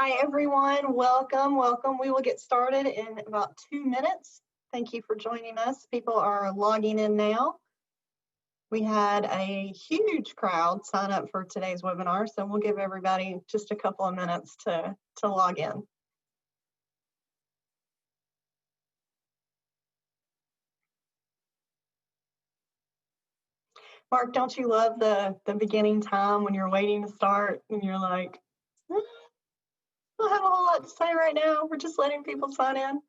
Hi, everyone. Welcome, welcome. We will get started in about 2 minutes. Thank you for joining us. People are logging in now. We had a huge crowd sign up for today's webinar, so we'll give everybody just a couple of minutes to log in. Mark, don't you love the beginning time when you're waiting to start and you're like, I don't have a whole lot to say right now. We're just letting people sign in.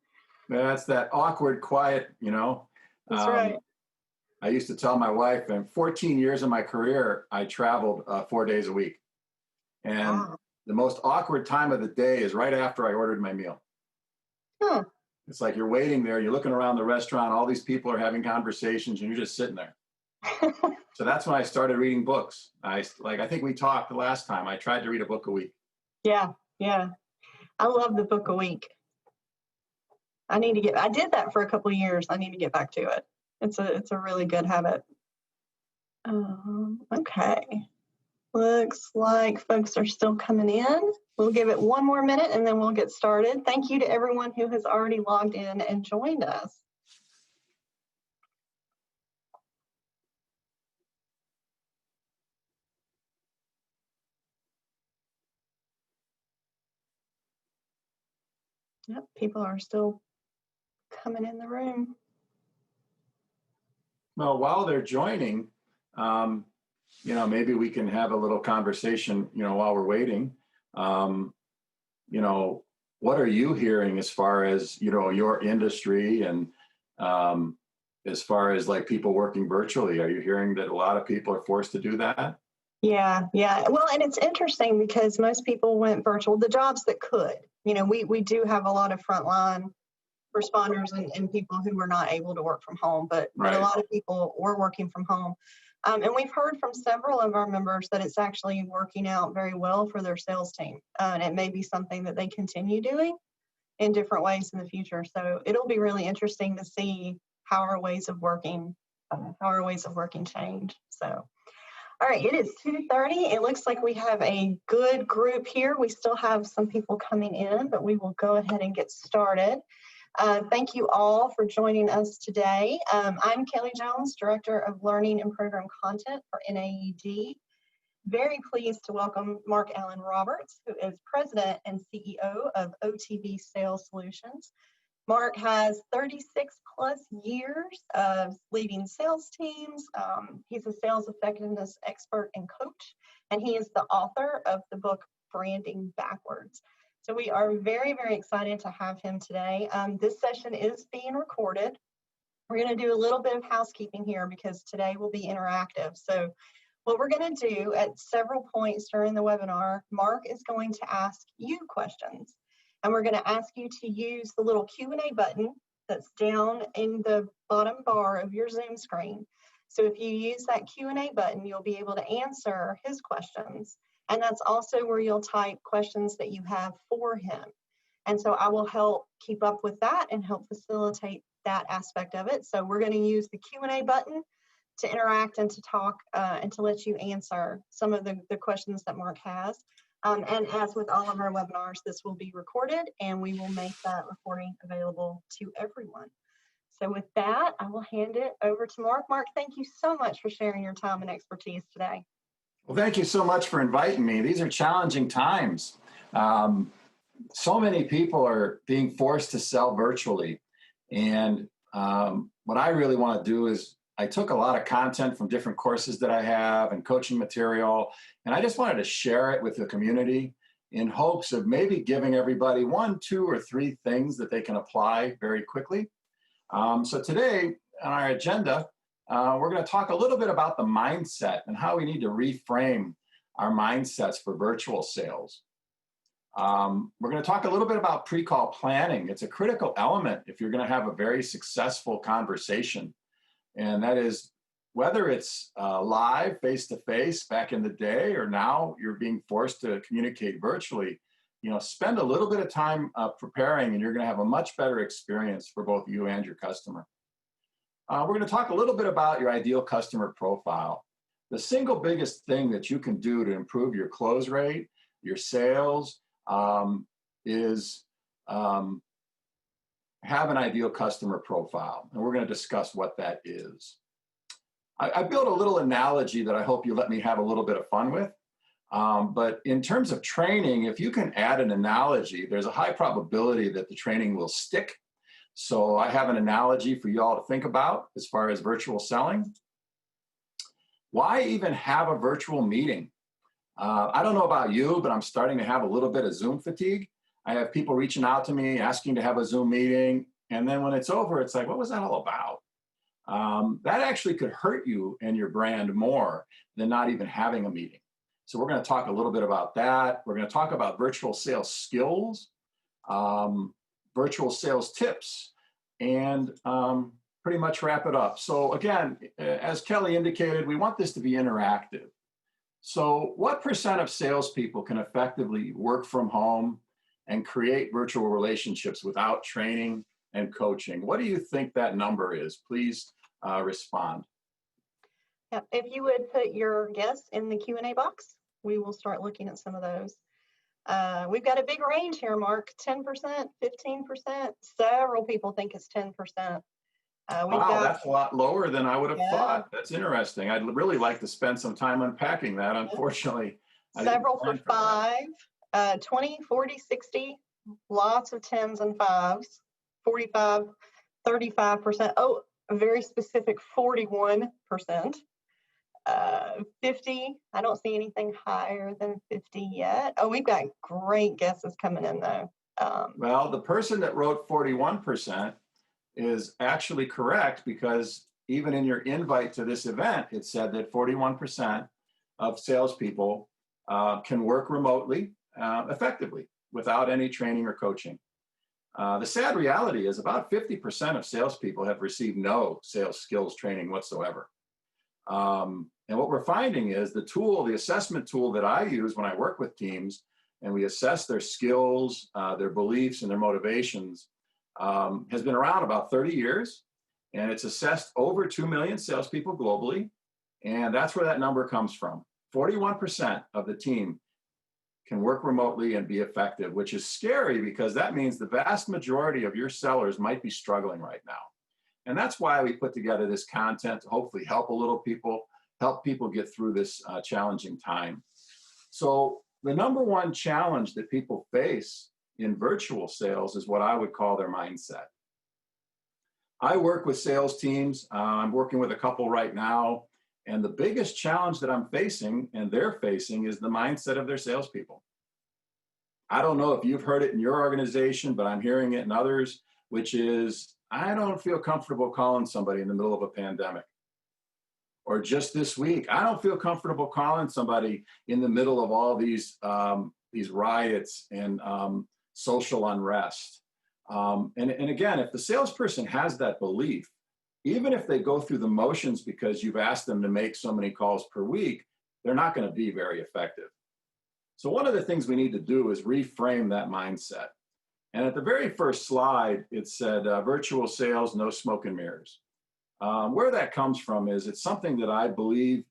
That's that awkward quiet, you know. That's right. I used to tell my wife, in 14 years of my career, I traveled 4 days a week. And Wow. the most awkward time of the day is right after I ordered my meal. Huh. It's like you're waiting there, you're looking around the restaurant, all these people are having conversations, and you're just sitting there. So that's when I started reading books. I think we talked the last time. I tried to read a book a week. Yeah. I love the book a week. I did that for a couple of years. I need to get back to it. It's a really good habit. Okay. Looks like folks are still coming in. We'll give it 1 more minute and then we'll get started. Thank you to everyone who has already logged in and joined us. Yep, people are still coming in the room. Well, while they're joining, maybe we can have a little conversation, while we're waiting. What are you hearing as far as, your industry and as far as like people working virtually? Are you hearing that a lot of people are forced to do that? Yeah. Well, and it's interesting because most people went virtual, the jobs that could. We do have a lot of frontline responders and people who were not able to work from home, but Right. A lot of people were working from home. And we've heard from several of our members that it's actually working out very well for their sales team. And it may be something that they continue doing in different ways in the future. So it'll be really interesting to see how our ways of working change. So, all right, it is 2:30. It looks like we have a good group here. We still have some people coming in, but we will go ahead and get started. Thank you all for joining us today. I'm Kelly Jones, Director of Learning and Program Content for NAED. Very pleased to welcome Mark Allen Roberts, who is President and CEO of OTB Sales Solutions. Mark has 36 plus years of leading sales teams. He's a sales effectiveness expert and coach, and he is the author of the book Branding Backwards. So we are very, very excited to have him today. This session is being recorded. We're going to do a little bit of housekeeping here because today will be interactive. So what we're going to do at several points during the webinar, Mark is going to ask you questions. And we're going to ask you to use the little Q&A button that's down in the bottom bar of your Zoom screen. So if you use that Q&A button, you'll be able to answer his questions. And that's also where you'll type questions that you have for him. And so I will help keep up with that and help facilitate that aspect of it. So we're going to use the Q&A button to interact and to talk and to let you answer some of the questions that Mark has. And as with all of our webinars, this will be recorded and we will make that recording available to everyone. So with that, I will hand it over to Mark. Mark, thank you so much for sharing your time and expertise today. Well, thank you so much for inviting me. These are challenging times. So many people are being forced to sell virtually. And what I really want to do is I took a lot of content from different courses that I have and coaching material, and I just wanted to share it with the community in hopes of maybe giving everybody 1, 2, or 3 things that they can apply very quickly. So today on our agenda, we're going to talk a little bit about the mindset and how we need to reframe our mindsets for virtual sales. We're going to talk a little bit about pre-call planning. It's a critical element if you're going to have a very successful conversation. And that is whether it's live, face-to-face back in the day, or now you're being forced to communicate virtually, spend a little bit of time preparing and you're going to have a much better experience for both you and your customer. We're going to talk a little bit about your ideal customer profile. The single biggest thing that you can do to improve your close rate, your sales, is have an ideal customer profile. And we're going to discuss what that is. I built a little analogy that I hope you let me have a little bit of fun with. But in terms of training, if you can add an analogy, there's a high probability that the training will stick. So I have an analogy for you all to think about as far as virtual selling. Why even have a virtual meeting? I don't know about you, but I'm starting to have a little bit of Zoom fatigue. I have people reaching out to me, asking to have a Zoom meeting. And then when it's over, it's like, what was that all about? That actually could hurt you and your brand more than not even having a meeting. So we're going to talk a little bit about that. We're going to talk about virtual sales skills, virtual sales tips, and pretty much wrap it up. So again, as Kelly indicated, we want this to be interactive. So what percent of salespeople can effectively work from home and create virtual relationships without training and coaching? What do you think that number is? Please respond. Yeah, if you would put your guess in the Q&A box, we will start looking at some of those. We've got a big range here, Mark, 10%, 15%. Several people think it's 10%. Wow, that's a lot lower than I would have Yeah. thought. That's interesting. I'd really like to spend some time unpacking that. Unfortunately, several for 5, 20, 40, 60, lots of 10s and 5s, 45, 35%. Oh, a very specific 41%. 50, I don't see anything higher than 50 yet. Oh, we've got great guesses coming in though. Well, the person that wrote 41% is actually correct, because even in your invite to this event, it said that 41% of salespeople can work remotely effectively without any training or coaching. The sad reality is about 50% of salespeople have received no sales skills training whatsoever. And what we're finding is the assessment tool that I use when I work with teams and we assess their skills, their beliefs, and their motivations has been around about 30 years. And it's assessed over 2 million salespeople globally. And that's where that number comes from. 41% of the team can work remotely and be effective, which is scary because that means the vast majority of your sellers might be struggling right now. And that's why we put together this content to hopefully help people get through this challenging time. So the number one challenge that people face in virtual sales is what I would call their mindset. I work with sales teams. I'm working with a couple right now. And the biggest challenge that I'm facing and they're facing is the mindset of their salespeople. I don't know if you've heard it in your organization, but I'm hearing it in others, which is, I don't feel comfortable calling somebody in the middle of a pandemic. Or just this week, I don't feel comfortable calling somebody in the middle of all these riots and social unrest. And again, if the salesperson has that belief, even if they go through the motions because you've asked them to make so many calls per week, they're not going to be very effective. So one of the things we need to do is reframe that mindset. And at the very first slide, it said, virtual sales, no smoke and mirrors. Where that comes from is it's something that I believe,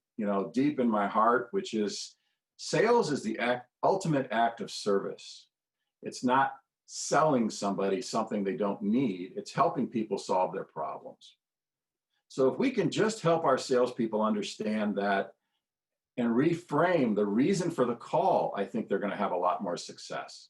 deep in my heart, which is sales is the ultimate act of service. It's not selling somebody something they don't need. It's helping people solve their problems. So if we can just help our salespeople understand that and reframe the reason for the call, I think they're going to have a lot more success.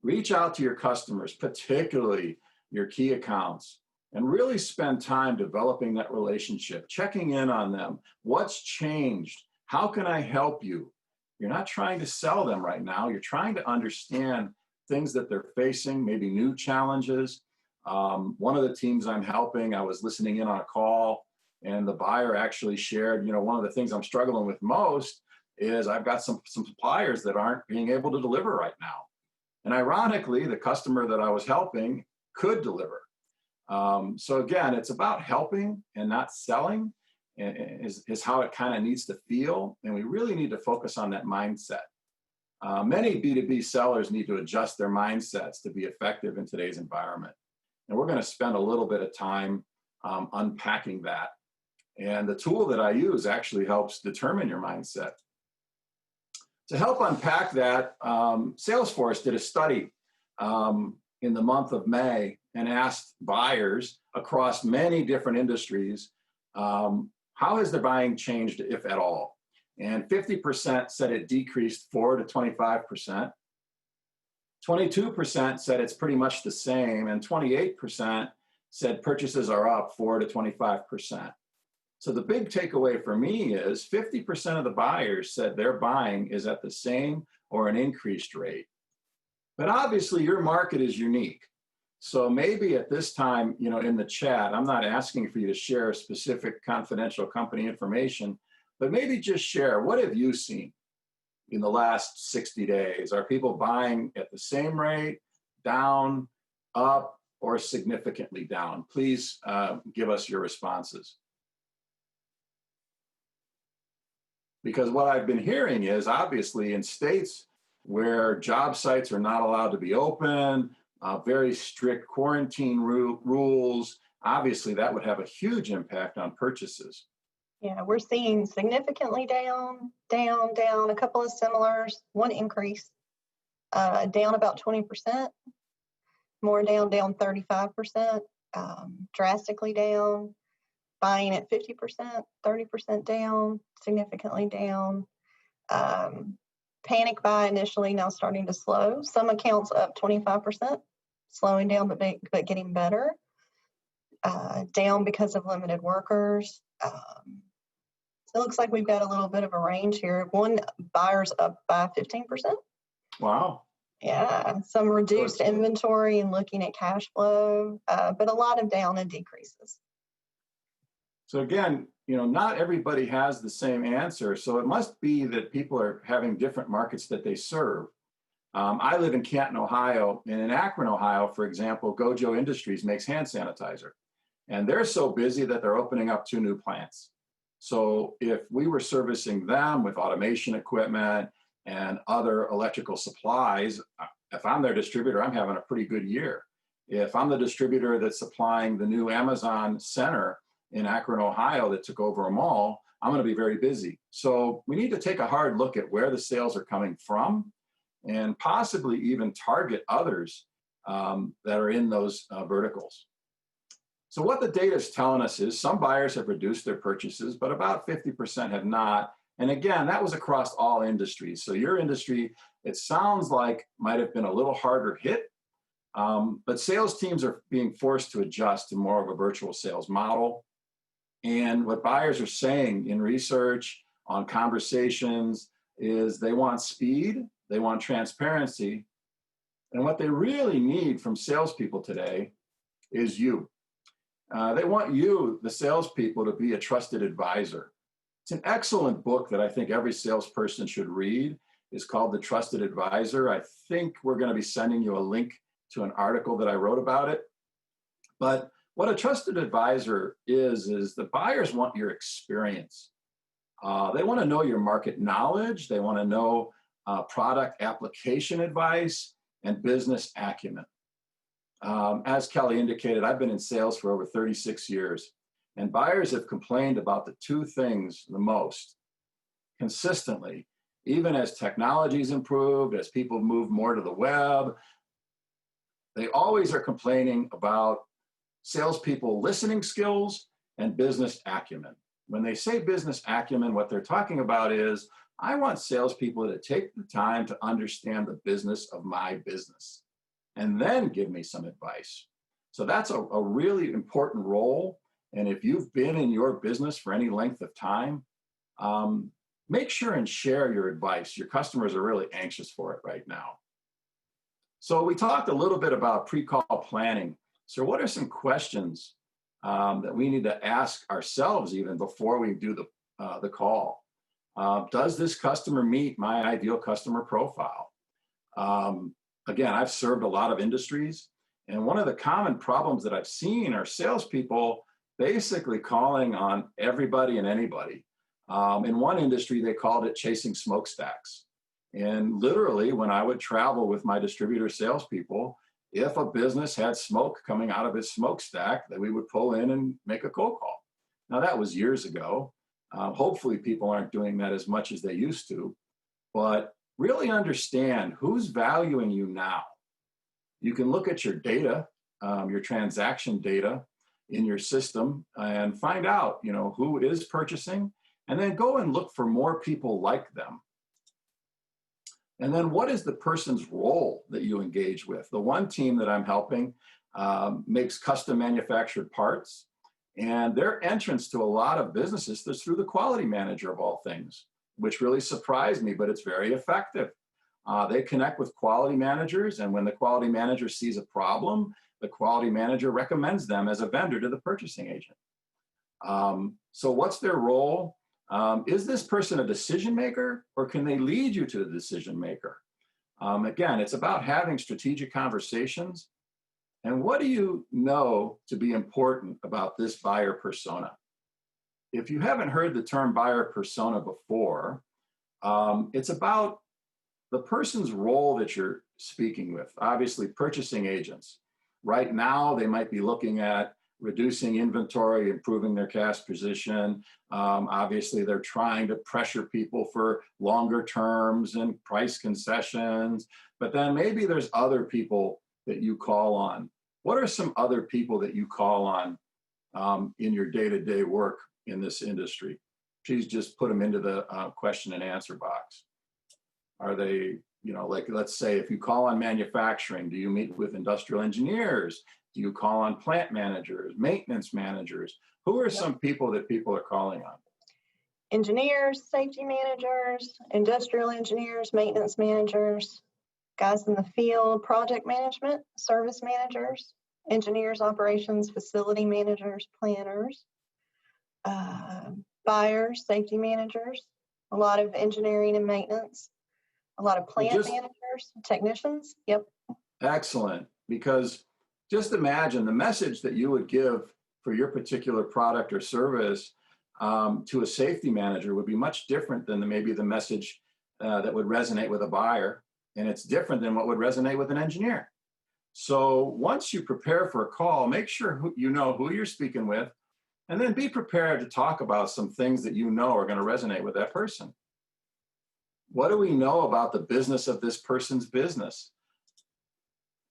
Reach out to your customers, particularly your key accounts, and really spend time developing that relationship, checking in on them. What's changed? How can I help you? You're not trying to sell them right now. You're trying to understand things that they're facing, maybe new challenges. One of the teams I'm helping, I was listening in on a call, and the buyer actually shared, one of the things I'm struggling with most is I've got some suppliers that aren't being able to deliver right now. And ironically, the customer that I was helping could deliver. So again, it's about helping and not selling is how it kind of needs to feel. And we really need to focus on that mindset. Many B2B sellers need to adjust their mindsets to be effective in today's environment. And we're going to spend a little bit of time unpacking that. And the tool that I use actually helps determine your mindset. To help unpack that, Salesforce did a study in the month of May and asked buyers across many different industries, how has their buying changed, if at all? And 50% said it decreased 4 to 25%. 22% said it's pretty much the same, and 28% said purchases are up 4 to 25%. So the big takeaway for me is 50% of the buyers said their buying is at the same or an increased rate. But obviously your market is unique. So maybe at this time, in the chat, I'm not asking for you to share specific confidential company information, but maybe just share, what have you seen in the last 60 days? Are people buying at the same rate, down, up, or significantly down? Please give us your responses. Because what I've been hearing is, obviously in states where job sites are not allowed to be open, very strict quarantine rules, obviously that would have a huge impact on purchases. Yeah, we're seeing significantly down, a couple of similars, one increase, down about 20%, more down 35%, drastically down, buying at 50%, 30% down, significantly down. Panic buy initially, now starting to slow. Some accounts up 25%, slowing down but getting better. Down because of limited workers. So it looks like we've got a little bit of a range here. One buyer's up by 15%. Wow. Yeah, some reduced inventory and looking at cash flow, but a lot of down and decreases. So again, not everybody has the same answer. So it must be that people are having different markets that they serve. I live in Canton, Ohio, and in Akron, Ohio, for example, Gojo Industries makes hand sanitizer. And they're so busy that they're opening up 2 new plants. So if we were servicing them with automation equipment and other electrical supplies, if I'm their distributor, I'm having a pretty good year. If I'm the distributor that's supplying the new Amazon center in Akron, Ohio that took over a mall, I'm going to be very busy. So we need to take a hard look at where the sales are coming from and possibly even target others that are in those verticals. So what the data is telling us is some buyers have reduced their purchases, but about 50% have not. And again, that was across all industries. So your industry, it sounds like might have been a little harder hit, but sales teams are being forced to adjust to more of a virtual sales model. And what buyers are saying in research, on conversations, is they want speed, they want transparency, and what they really need from salespeople today is you. They want you, the salespeople, to be a trusted advisor. It's an excellent book that I think every salesperson should read. It's called The Trusted Advisor. I think we're going to be sending you a link to an article that I wrote about it. But what a trusted advisor is the buyers want your experience. They want to know your market knowledge. They want to know product application advice and business acumen. As Kelly indicated, I've been in sales for over 36 years, and buyers have complained about the 2 things the most consistently, even as technology's improved, as people move more to the web. They always are complaining about salespeople listening skills and business acumen. When they say business acumen, what they're talking about is, I want salespeople to take the time to understand the business of my business and then give me some advice. So that's a really important role. And if you've been in your business for any length of time, make sure and share your advice. Your customers are really anxious for it right now. So we talked a little bit about pre-call planning. So what are some questions that we need to ask ourselves even before we do the call? Does this customer meet my ideal customer profile? Again, I've served a lot of industries, and one of the common problems that I've seen are salespeople basically calling on everybody and anybody. In one industry, they called it chasing smokestacks. And literally, when I would travel with my distributor salespeople, if a business had smoke coming out of its smokestack, that we would pull in and make a cold call. Now, that was years ago. Hopefully, people aren't doing that as much as they used to. but really understand who's valuing you now. You can look at your data, your transaction data in your system and find out, who is purchasing, and then go and look for more people like them. And then what is the person's role that you engage with? The one team that I'm helping makes custom manufactured parts, and their entrance to a lot of businesses is through the quality manager of all things, which really surprised me, but it's very effective. They connect with quality managers, and when the quality manager sees a problem, the quality manager recommends them as a vendor to the purchasing agent. So what's their role? Is this person a decision maker, or can they lead you to the decision maker? Again, it's about having strategic conversations. And what do you know to be important about this buyer persona? If you haven't heard the term buyer persona before, it's about the person's role that you're speaking with. Obviously, purchasing agents. Right now, they might be looking at reducing inventory, improving their cash position. Obviously, they're trying to pressure people for longer terms and price concessions. But then maybe there's other people that you call on. What are some other people that you call on in your day-to-day work in this industry? Please just put them into the question and answer box. Are they, like, let's say if you call on manufacturing, do you meet with industrial engineers? Do you call on plant managers, maintenance managers? Who are some people that people are calling on? Engineers, safety managers, industrial engineers, maintenance managers, guys in the field, project management, service managers, engineers, operations, facility managers, planners, buyers, safety managers, a lot of engineering and maintenance, a lot of plant managers, technicians. Yep. Excellent. Because just imagine the message that you would give for your particular product or service to a safety manager would be much different than maybe the message that would resonate with a buyer. And it's different than what would resonate with an engineer. So once you prepare for a call, make sure you know who you're speaking with, and then be prepared to talk about some things that you know are going to resonate with that person. What do we know about the business of this person's business?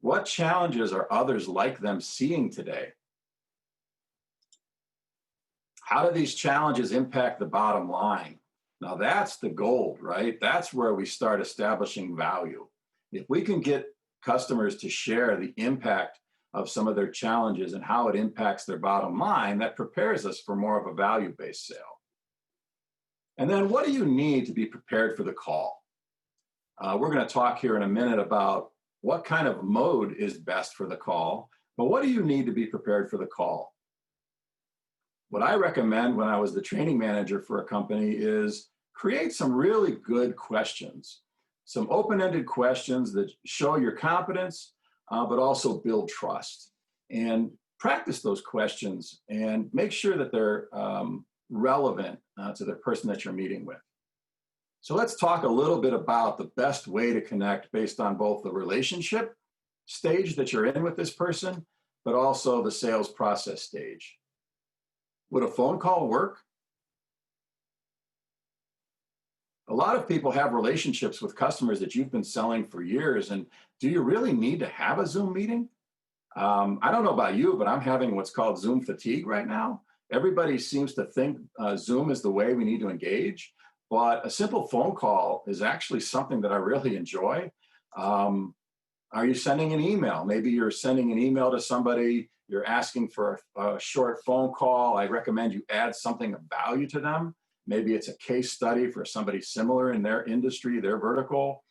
What challenges are others like them seeing today? How do these challenges impact the bottom line? Now that's the gold, right? That's where we start establishing value. If we can get customers to share the impact of some of their challenges and how it impacts their bottom line, that prepares us for more of a value-based sale. And then what do you need to be prepared for the call? We're going to talk here in a minute about what kind of mode is best for the call, but what do you need to be prepared for the call? What I recommend when I was the training manager for a company is create some really good questions, some open-ended questions that show your competence, but also build trust. And practice those questions and make sure that they're relevant to the person that you're meeting with. So let's talk a little bit about the best way to connect based on both the relationship stage that you're in with this person, but also the sales process stage. Would a phone call work? A lot of people have relationships with customers that you've been selling for years, and do you really need to have a Zoom meeting? I don't know about you, but I'm having what's called Zoom fatigue right now. Everybody seems to think Zoom is the way we need to engage, but a simple phone call is actually something that I really enjoy. Are you sending an email? Maybe you're sending an email to somebody, you're asking for a short phone call. I recommend you add something of value to them. Maybe it's a case study for somebody similar in their industry, their vertical.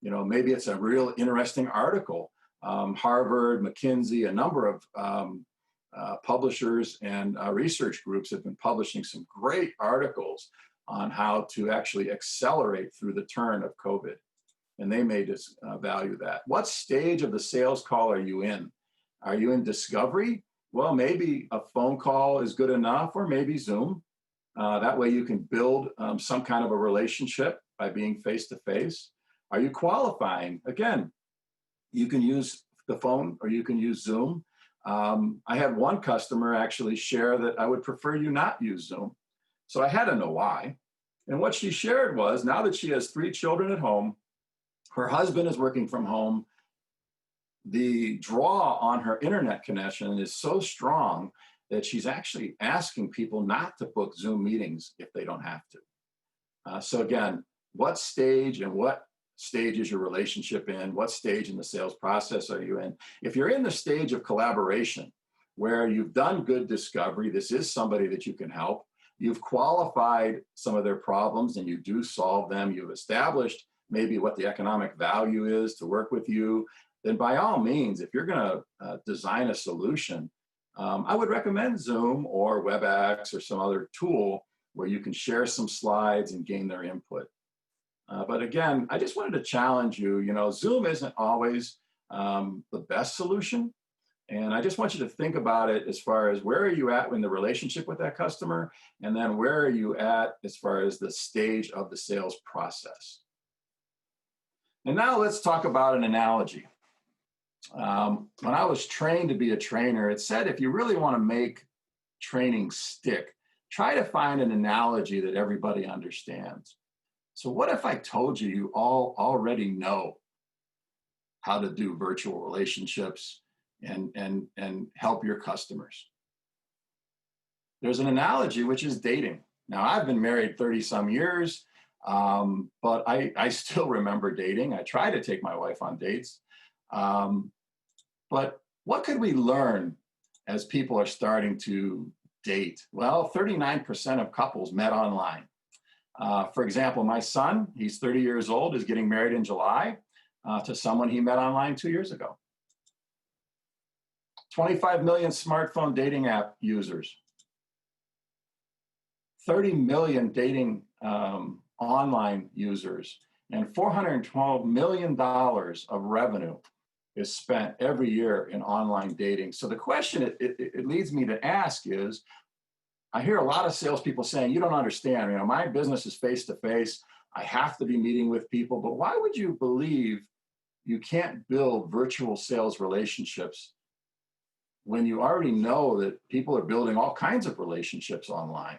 Maybe it's a real interesting article. Harvard, McKinsey, a number of publishers and research groups have been publishing some great articles on how to actually accelerate through the turn of COVID. And they may just value that. What stage of the sales call are you in? Are you in discovery? Well, maybe a phone call is good enough, or maybe Zoom. That way you can build some kind of a relationship by being face-to-face. Are you qualifying? Again, you can use the phone or you can use Zoom. I had one customer actually share that I would prefer you not use Zoom. So I had to know why. And what she shared was now that she has 3 children at home, her husband is working from home, the draw on her internet connection is so strong that she's actually asking people not to book Zoom meetings if they don't have to. So again, what stage is your relationship in? What stage in the sales process are you in? If you're in the stage of collaboration, where you've done good discovery, this is somebody that you can help, you've qualified some of their problems and you do solve them, you've established maybe what the economic value is to work with you, then by all means, if you're going to design a solution, I would recommend Zoom or WebEx or some other tool where you can share some slides and gain their input. But again, I just wanted to challenge you. You know, Zoom isn't always the best solution. And I just want you to think about it as far as where are you at in the relationship with that customer? And then where are you at as far as the stage of the sales process? And now let's talk about an analogy. When I was trained to be a trainer, it said if you really want to make training stick, try to find an analogy that everybody understands. So what if I told you you all already know how to do virtual relationships and help your customers? There's an analogy, which is dating. Now, I've been married 30 some years, but I still remember dating. I try to take my wife on dates. But what could we learn as people are starting to date? Well, 39% of couples met online. For example, my son, he's 30 years old, is getting married in July to someone he met online 2 years ago. 25 million smartphone dating app users. 30 million dating online users, and $412 million of revenue is spent every year in online dating. So the question it leads me to ask is, I hear a lot of salespeople saying, you don't understand, you know, my business is face-to-face. I have to be meeting with people, but why would you believe you can't build virtual sales relationships when you already know that people are building all kinds of relationships online?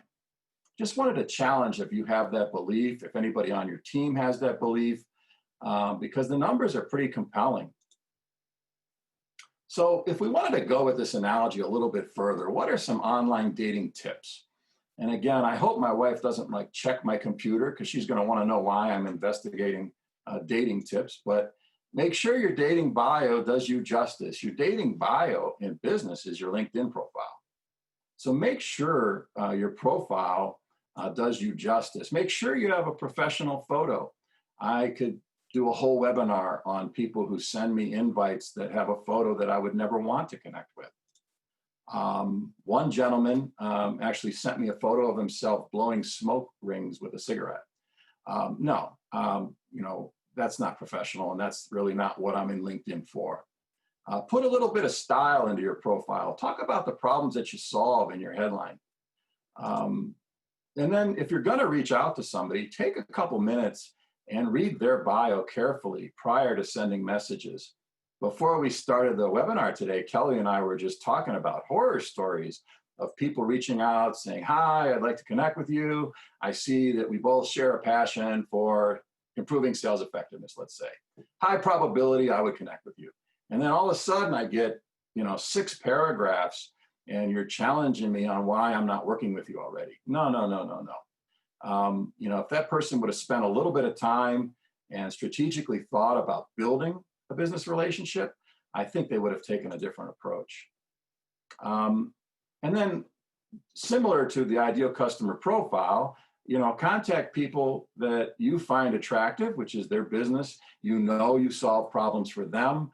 Just wanted to challenge if you have that belief, if anybody on your team has that belief, because the numbers are pretty compelling. So if we wanted to go with this analogy a little bit further, what are some online dating tips? And again, I hope my wife doesn't like check my computer because she's going to want to know why I'm investigating dating tips. But make sure your dating bio does you justice. Your dating bio in business is your LinkedIn profile. So make sure your profile does you justice. Make sure you have a professional photo. I could do a whole webinar on people who send me invites that have a photo that I would never want to connect with. One gentleman actually sent me a photo of himself blowing smoke rings with a cigarette. No, you know, that's not professional, and that's really not what I'm in LinkedIn for. Put a little bit of style into your profile. Talk about the problems that you solve in your headline. And then if you're going to reach out to somebody, take a couple minutes and read their bio carefully prior to sending messages. Before we started the webinar today, Kelly and I were just talking about horror stories of people reaching out saying, hi, I'd like to connect with you. I see that we both share a passion for improving sales effectiveness, let's say. High probability I would connect with you. And then all of a sudden I get, 6 paragraphs and you're challenging me on why I'm not working with you already. No. If that person would have spent a little bit of time and strategically thought about building a business relationship, I think they would have taken a different approach. And then similar to the ideal customer profile, contact people that you find attractive, which is their business. You solve problems for them,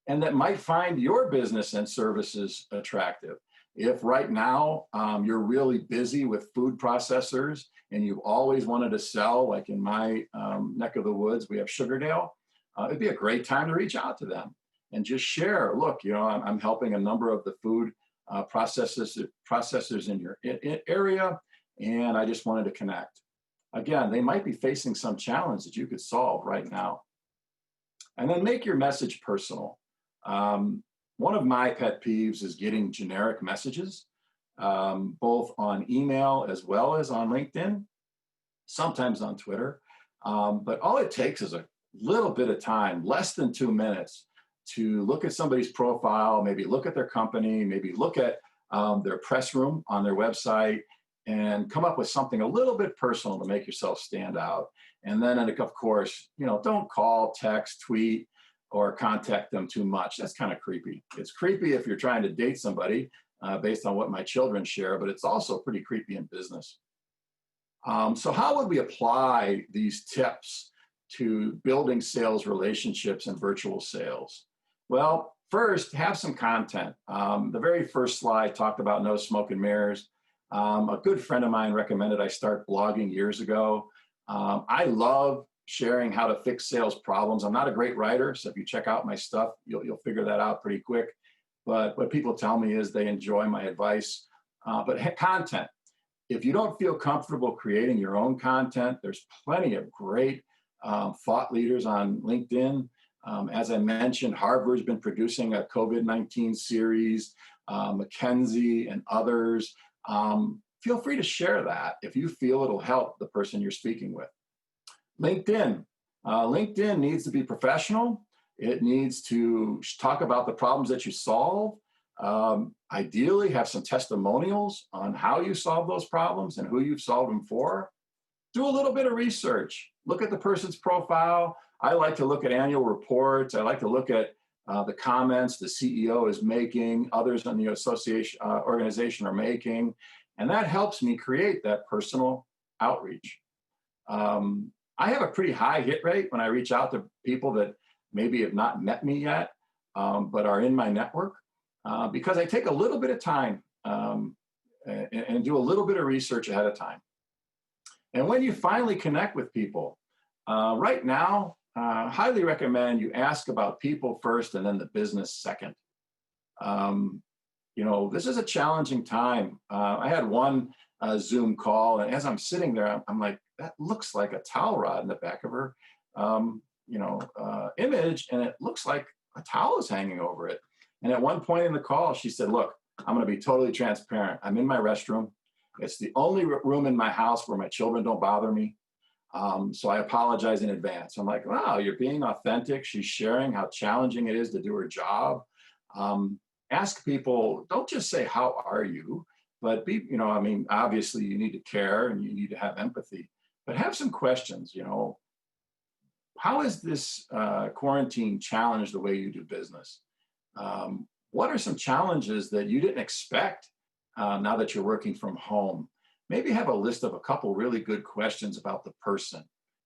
and that might find your business and services attractive. If right now you're really busy with food processors and you've always wanted to sell, like in my neck of the woods, we have Sugardale, it'd be a great time to reach out to them and just share, look, I'm helping a number of the food processors in your area, and I just wanted to connect. Again, they might be facing some challenge that you could solve right now. And then make your message personal. One of my pet peeves is getting generic messages, both on email as well as on LinkedIn. sometimes on Twitter. But all it takes is a little bit of time, less than 2 minutes, to look at somebody's profile, maybe look at their company, maybe look at their press room on their website, and come up with something a little bit personal to make yourself stand out. And then, of course, don't call, text, tweet, or contact them too much. That's kind of creepy. It's creepy if you're trying to date somebody based on what my children share, but it's also pretty creepy in business. So how would we apply these tips to building sales relationships and virtual sales? Well, first, have some content. The very first slide talked about no smoke and mirrors. A good friend of mine recommended I start blogging years ago. I love sharing how to fix sales problems. I'm not a great writer, so if you check out my stuff, you'll figure that out pretty quick. But what people tell me is they enjoy my advice. But content. If you don't feel comfortable creating your own content, there's plenty of great thought leaders on LinkedIn. As I mentioned, Harvard's been producing a COVID-19 series, McKinsey and others. Feel free to share that if you feel it'll help the person you're speaking with. LinkedIn. LinkedIn needs to be professional. It needs to talk about the problems that you solve. Ideally, have some testimonials on how you solve those problems and who you've solved them for. Do a little bit of research. Look at the person's profile. I like to look at annual reports. I like to look at the comments the CEO is making, others in the association organization are making, and that helps me create that personal outreach. I have a pretty high hit rate when I reach out to people that maybe have not met me yet, but are in my network, because I take a little bit of time and do a little bit of research ahead of time. And when you finally connect with people, right now, highly recommend you ask about people first and then the business second. This is a challenging time. I had one Zoom call, and as I'm sitting there, I'm like, that looks like a towel rod in the back of her, image, and it looks like a towel is hanging over it. And at one point in the call, she said, look, I'm going to be totally transparent. I'm in my restroom. It's the only room in my house where my children don't bother me. So I apologize in advance. I'm like, wow, you're being authentic. She's sharing how challenging it is to do her job. Ask people, don't just say, how are you? But obviously you need to care and you need to have empathy, but have some questions, how has this quarantine challenged the way you do business? What are some challenges that you didn't expect now that you're working from home? Maybe have a list of a couple really good questions about the person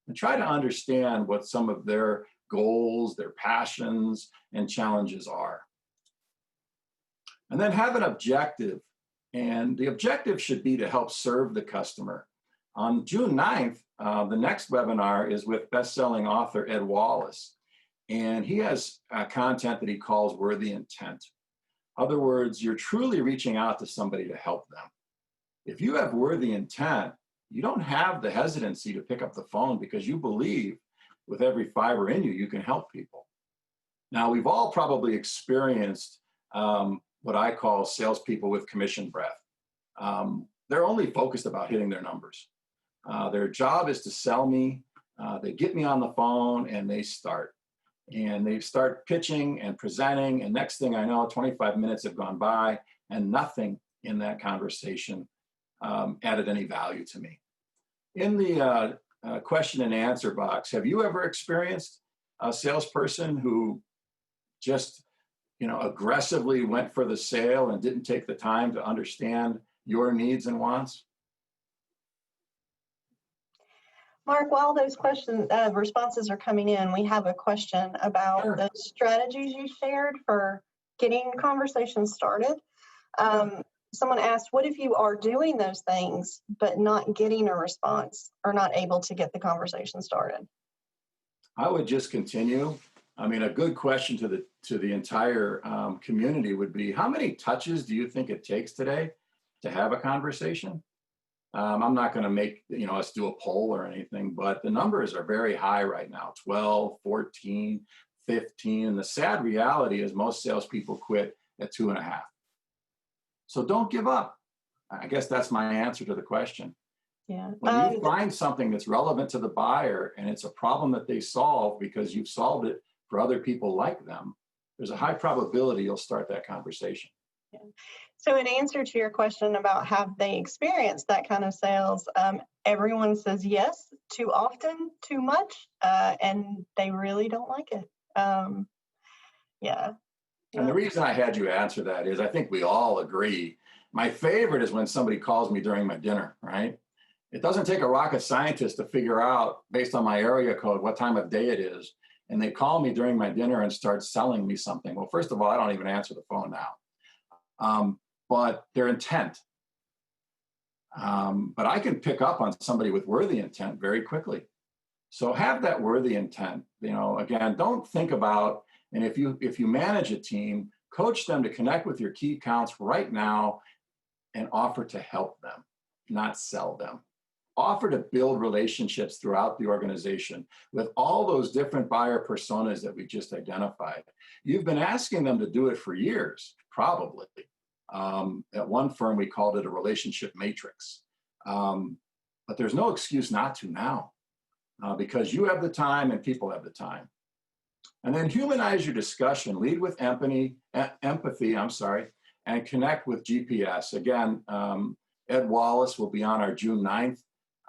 and try to understand what some of their goals, their passions, and challenges are. And then have an objective. And the objective should be to help serve the customer. On June 9th, the next webinar is with best-selling author Ed Wallace. And he has content that he calls worthy intent. In other words, you're truly reaching out to somebody to help them. If you have worthy intent, you don't have the hesitancy to pick up the phone because you believe with every fiber in you, you can help people. Now, we've all probably experienced what I call salespeople with commission breath. They're only focused about hitting their numbers. Their job is to sell me. They get me on the phone and they start. And they start pitching and presenting. And next thing I know, 25 minutes have gone by and nothing in that conversation added any value to me. In the question and answer box, have you ever experienced a salesperson who just aggressively went for the sale and didn't take the time to understand your needs and wants? Mark, while those responses are coming in, we have a question about Sure. the strategies you shared for getting conversations started. Someone asked, what if you are doing those things, but not getting a response or not able to get the conversation started? I would just continue. A good question to the entire community would be, how many touches do you think it takes today to have a conversation? I'm not going to make us do a poll or anything, but the numbers are very high right now, 12, 14, 15. And the sad reality is most salespeople quit at 2.5. So don't give up. I guess that's my answer to the question. Yeah. When you find something that's relevant to the buyer and it's a problem that they solve because you've solved it for other people like them, there's a high probability you'll start that conversation. Yeah. So, in answer to your question about have they experienced that kind of sales, everyone says yes, too often, too much, and they really don't like it. Yeah. And Yeah. the reason I had you answer that is I think we all agree. My favorite is when somebody calls me during my dinner, right? It doesn't take a rocket scientist to figure out, based on my area code, what time of day it is. And they call me during my dinner and start selling me something. Well, first of all, I don't even answer the phone now. But their intent. But I can pick up on somebody with worthy intent very quickly. So have that worthy intent. Again, don't think about, and if you manage a team, coach them to connect with your key accounts right now and offer to help them, not sell them. Offer to build relationships throughout the organization with all those different buyer personas that we just identified. You've been asking them to do it for years, probably. At one firm, we called it a relationship matrix. But there's no excuse not to now, because you have the time and people have the time. And then humanize your discussion, lead with empathy, and connect with GPS. Again, Ed Wallace will be on our June 9th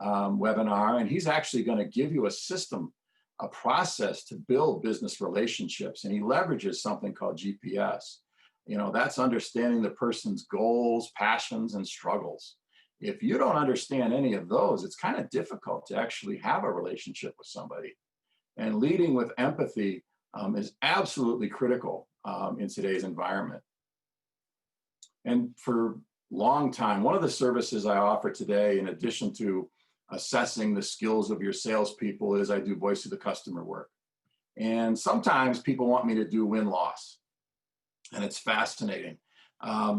webinar, and he's actually going to give you a system, a process to build business relationships. And he leverages something called GPS. That's understanding the person's goals, passions, and struggles. If you don't understand any of those, it's kind of difficult to actually have a relationship with somebody. And leading with empathy is absolutely critical in today's environment. And for a long time, one of the services I offer today, in addition to assessing the skills of your salespeople, is I do voice of the customer work. And sometimes people want me to do win-loss. And it's fascinating.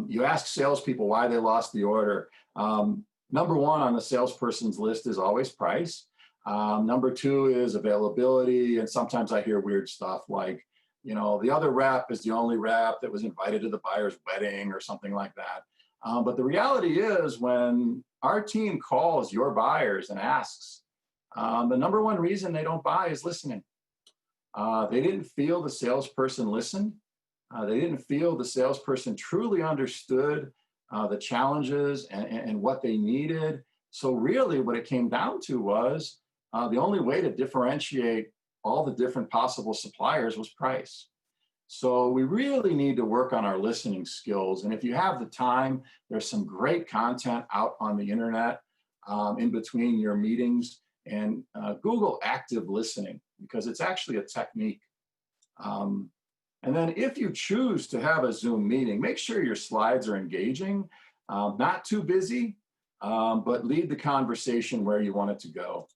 You ask salespeople why they lost the order. Number one on the salesperson's list is always price. Number two is availability. And sometimes I hear weird stuff like, the other rep is the only rep that was invited to the buyer's wedding or something like that. But the reality is, when our team calls your buyers and asks, the number one reason they don't buy is listening. They didn't feel the salesperson listened. They didn't feel the salesperson truly understood the challenges and what they needed. So really what it came down to was the only way to differentiate all the different possible suppliers was price. So we really need to work on our listening skills. And if you have the time, there's some great content out on the internet in between your meetings, and Google active listening, because it's actually a technique. And then if you choose to have a Zoom meeting, make sure your slides are engaging, not too busy, but lead the conversation where you want it to go.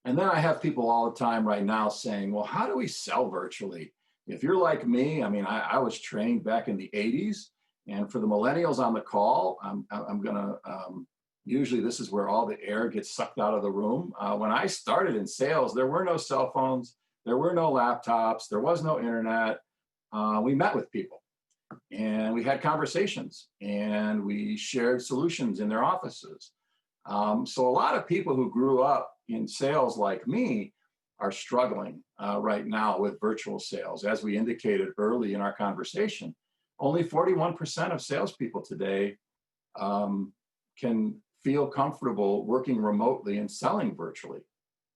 And then I have people all the time right now saying, well, how do we sell virtually? If you're like me, I was trained back in the 80s. And for the millennials on the call, I'm going to, usually this is where all the air gets sucked out of the room. When I started in sales, there were no cell phones. There were no laptops. There was no internet. We met with people and we had conversations and we shared solutions in their offices. So a lot of people who grew up in sales like me are struggling right now with virtual sales. As we indicated early in our conversation, only 41% of salespeople today can feel comfortable working remotely and selling virtually.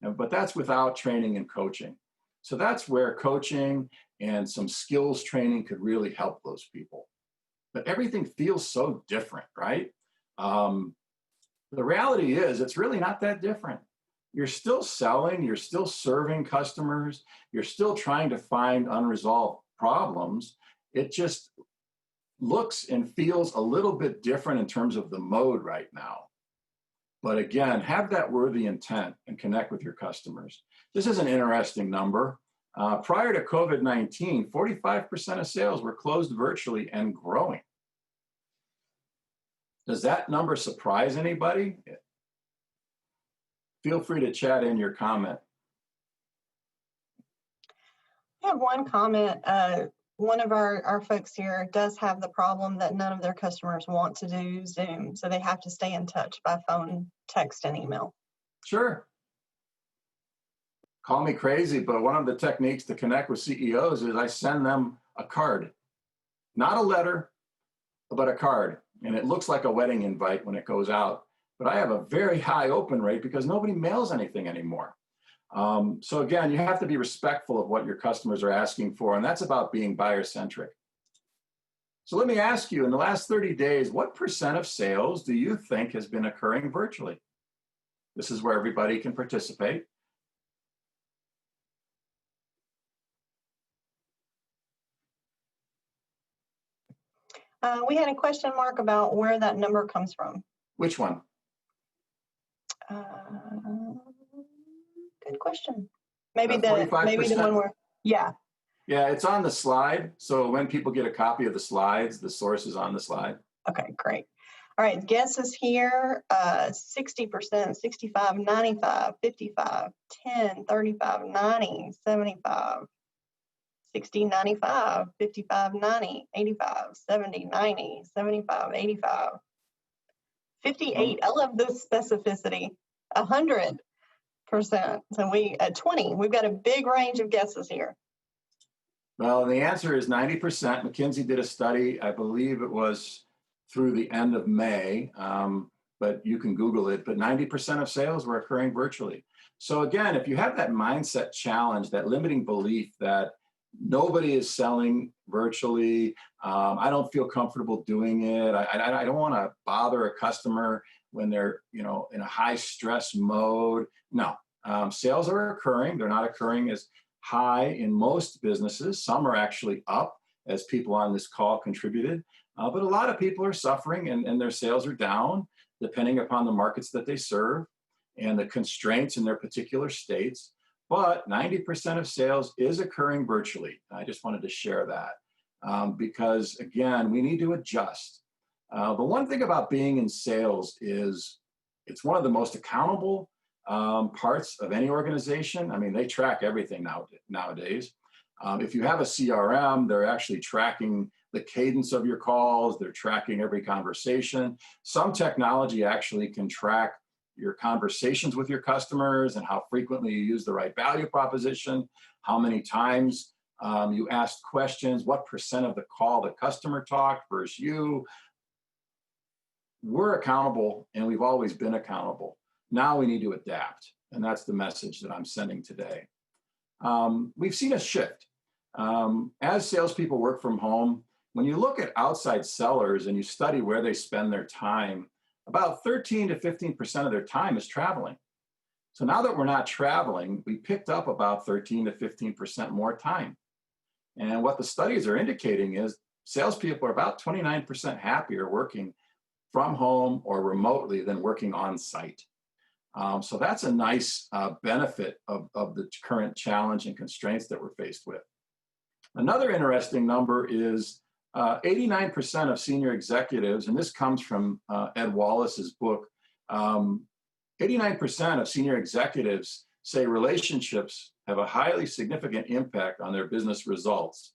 But that's without training and coaching. So that's where coaching and some skills training could really help those people. But everything feels so different, right? The reality is it's really not that different. You're still selling, you're still serving customers, you're still trying to find unresolved problems. It just looks and feels a little bit different in terms of the mode right now. But again, have that worthy intent and connect with your customers. This is an interesting number. Prior to COVID-19, 45% of sales were closed virtually and growing. Does that number surprise anybody? Feel free to chat in your comment. I have one comment. one of our folks here does have the problem that none of their customers want to do Zoom, so they have to stay in touch by phone, text, and email. Sure. Call me crazy, but one of the techniques to connect with CEOs is I send them a card, not a letter, but a card. And it looks like a wedding invite when it goes out. But I have a very high open rate because nobody mails anything anymore. So again, you have to be respectful of what your customers are asking for, and that's about being buyer-centric. So let me ask you, in the last 30 days, what % of sales do you think has been occurring virtually? This is where everybody can participate. We had a question mark about where that number comes from. Which one? Good question. Maybe the one where, yeah. Yeah, it's on the slide. So when people get a copy of the slides, the source is on the slide. Okay, great. All right, guesses here, 60%, 65, 95, 55, 10, 35, 90, 75, 60, 95, 55, 90, 85, 70, 90, 75, 85, 58. I love this specificity. 100%. So we at 20, we've got a big range of guesses here. Well, the answer is 90%. McKinsey did a study, I believe it was through the end of May, but you can Google it, but 90% of sales were occurring virtually. So again, if you have that mindset challenge, that limiting belief that nobody is selling virtually, I don't feel comfortable doing it, I don't want to bother a customer when they're in a high stress mode. No, sales are occurring. They're not occurring as high in most businesses. Some are actually up, as people on this call contributed. But a lot of people are suffering and their sales are down, depending upon the markets that they serve and the constraints in their particular states. But 90% of sales is occurring virtually. I just wanted to share that because, again, we need to adjust. The one thing about being in sales is it's one of the most accountable parts of any organization. I mean, they track everything nowadays. If you have a CRM, they're actually tracking the cadence of your calls. They're tracking every conversation. Some technology actually can track your conversations with your customers and how frequently you use the right value proposition, how many times you asked questions, what % of the call the customer talked versus you. We're accountable, and we've always been accountable. Now we need to adapt, and that's the message that I'm sending today. We've seen a shift. As salespeople work from home, when you look at outside sellers and you study where they spend their time, about 13 to 15% of their time is traveling. So now that we're not traveling, we picked up about 13 to 15% more time. And what the studies are indicating is salespeople are about 29% happier working from home or remotely than working on site. So that's a nice benefit of the current challenge and constraints that we're faced with. Another interesting number is 89% of senior executives, and this comes from Ed Wallace's book, 89% of senior executives say relationships have a highly significant impact on their business results.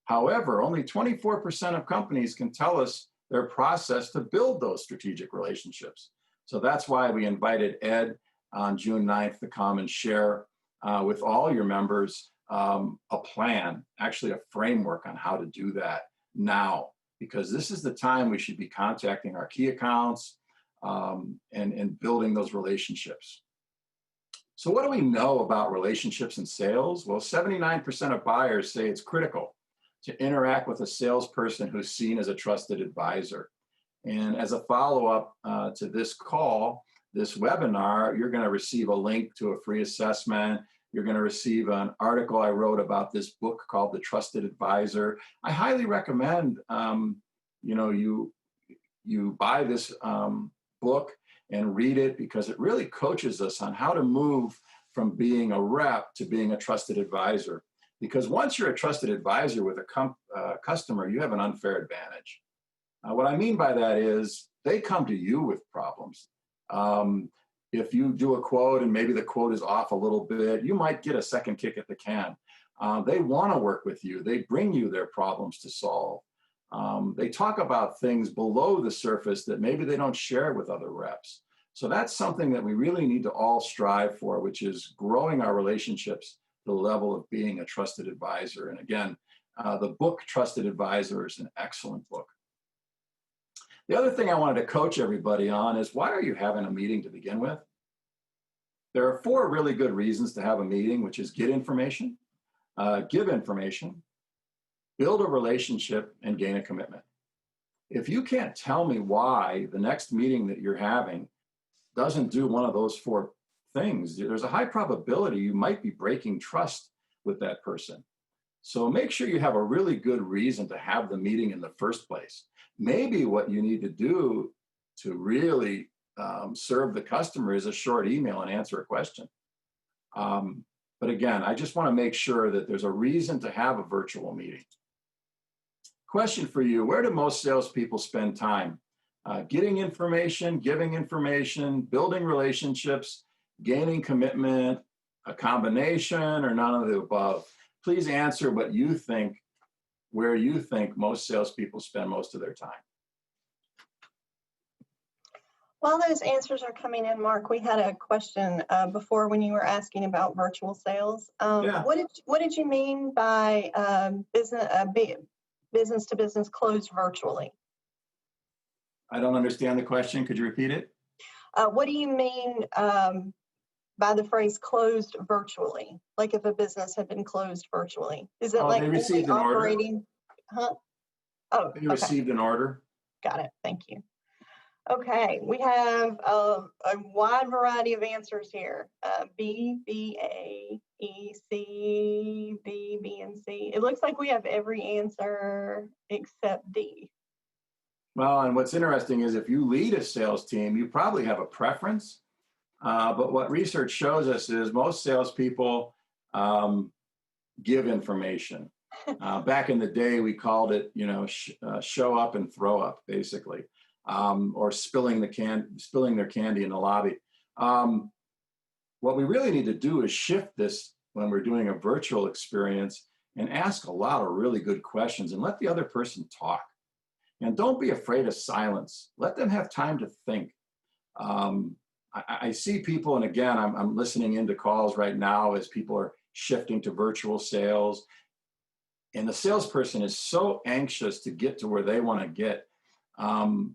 However, only 24% of companies can tell us their process to build those strategic relationships. So that's why we invited Ed on June 9th to come and share with all your members a plan, actually a framework on how to do that now, because this is the time we should be contacting our key accounts and building those relationships. So what do we know about relationships and sales? Well, 79% of buyers say it's critical to interact with a salesperson who's seen as a trusted advisor. And as a follow-up to this call, this webinar, you're going to receive a link to a free assessment. You're going to receive an article I wrote about this book called The Trusted Advisor. I highly recommend you buy this book and read it, because it really coaches us on how to move from being a rep to being a trusted advisor. Because once you're a trusted advisor with a customer, you have an unfair advantage. What I mean by that is they come to you with problems. If you do a quote and maybe the quote is off a little bit, you might get a second kick at the can. They want to work with you. They bring you their problems to solve. They talk about things below the surface that maybe they don't share with other reps. So that's something that we really need to all strive for, which is growing our relationships to the level of being a trusted advisor. And again, the book Trusted Advisor is an excellent book. The other thing I wanted to coach everybody on is, why are you having a meeting to begin with? There are 4 really good reasons to have a meeting, which is get information, give information, build a relationship, and gain a commitment. If you can't tell me why the next meeting that you're having doesn't do one of those 4 things, there's a high probability you might be breaking trust with that person. So make sure you have a really good reason to have the meeting in the first place. Maybe what you need to do to really serve the customer is a short email and answer a question. But again, I just want to make sure that there's a reason to have a virtual meeting. Question for you: where do most salespeople spend time? Getting information, giving information, building relationships, gaining commitment, a combination, or none of the above? Please answer what you think, where you think most salespeople spend most of their time. While those answers are coming in, Mark, we had a question before when you were asking about virtual sales. Yeah. What did you mean by business to business closed virtually? I don't understand the question. Could you repeat it? What do you mean by the phrase closed virtually? Like if a business had been closed virtually, is it like they received only an order? operating? Huh? Oh, They received an order. Got it. Thank you. Okay, we have a wide variety of answers here. B, B, A, E, C, B, B, and C. It looks like we have every answer except D. Well, and what's interesting is if you lead a sales team, you probably have a preference. But what research shows us is most salespeople give information. Back in the day, we called it, show up and throw up, basically. Or spilling their candy in the lobby. What we really need to do is shift this when we're doing a virtual experience and ask a lot of really good questions and let the other person talk. And don't be afraid of silence. Let them have time to think. I see people, and again, I'm listening into calls right now as people are shifting to virtual sales. And the salesperson is so anxious to get to where they want to get.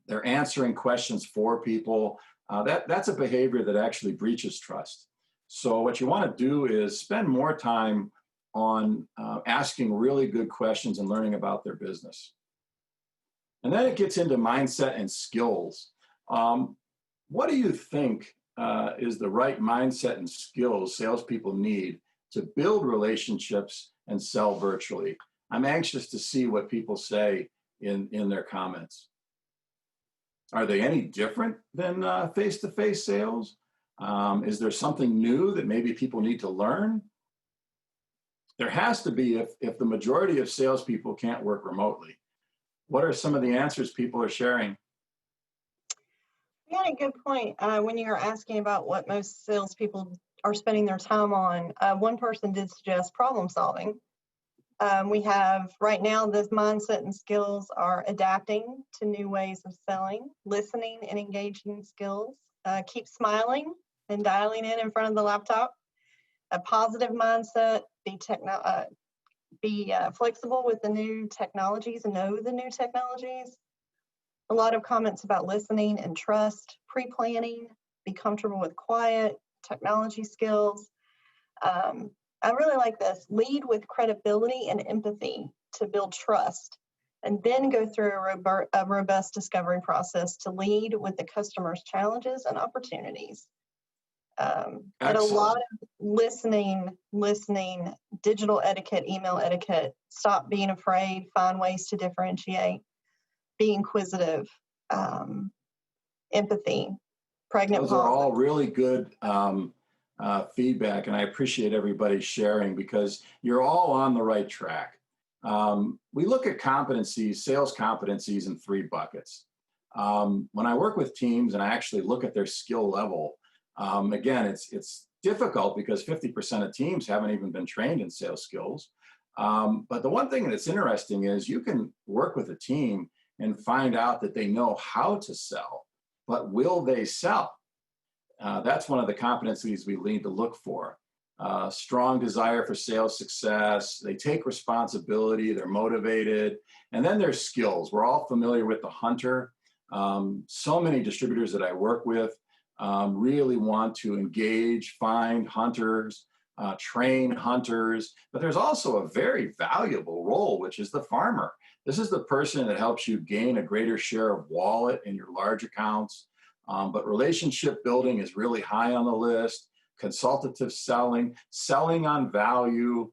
They're answering questions for people. That's a behavior that actually breaches trust. So what you want to do is spend more time on asking really good questions and learning about their business. And then it gets into mindset and skills. What do you think is the right mindset and skills salespeople need to build relationships and sell virtually? I'm anxious to see what people say in their comments. Are they any different than face-to-face sales? Is there something new that maybe people need to learn? There has to be if the majority of salespeople can't work remotely. What are some of the answers people are sharing? You had a good point when you were asking about what most salespeople are spending their time on. One person did suggest problem solving. We have right now this mindset and skills are adapting to new ways of selling, listening and engaging skills, keep smiling and dialing in front of the laptop, a positive mindset, be flexible with the new technologies and know the new technologies. A lot of comments about listening and trust, pre-planning, be comfortable with quiet, technology skills. I really like this. Lead with credibility and empathy to build trust, and then go through a robust discovery process to lead with the customer's challenges and opportunities. And a lot of listening, digital etiquette, email etiquette, stop being afraid, find ways to differentiate, be inquisitive, empathy, pregnant Those pause. are all really good feedback, and I appreciate everybody sharing because you're all on the right track. We look at competencies, sales competencies, in 3 buckets. When I work with teams and I actually look at their skill level, again, it's difficult because 50% of teams haven't even been trained in sales skills. But the one thing that's interesting is you can work with a team and find out that they know how to sell, but will they sell? That's one of the competencies we need to look for. Strong desire for sales success. They take responsibility. They're motivated. And then there's skills. We're all familiar with the hunter. So many distributors that I work with really want to engage, find hunters, train hunters. But there's also a very valuable role, which is the farmer. This is the person that helps you gain a greater share of wallet in your large accounts. But relationship building is really high on the list. Consultative selling, selling on value.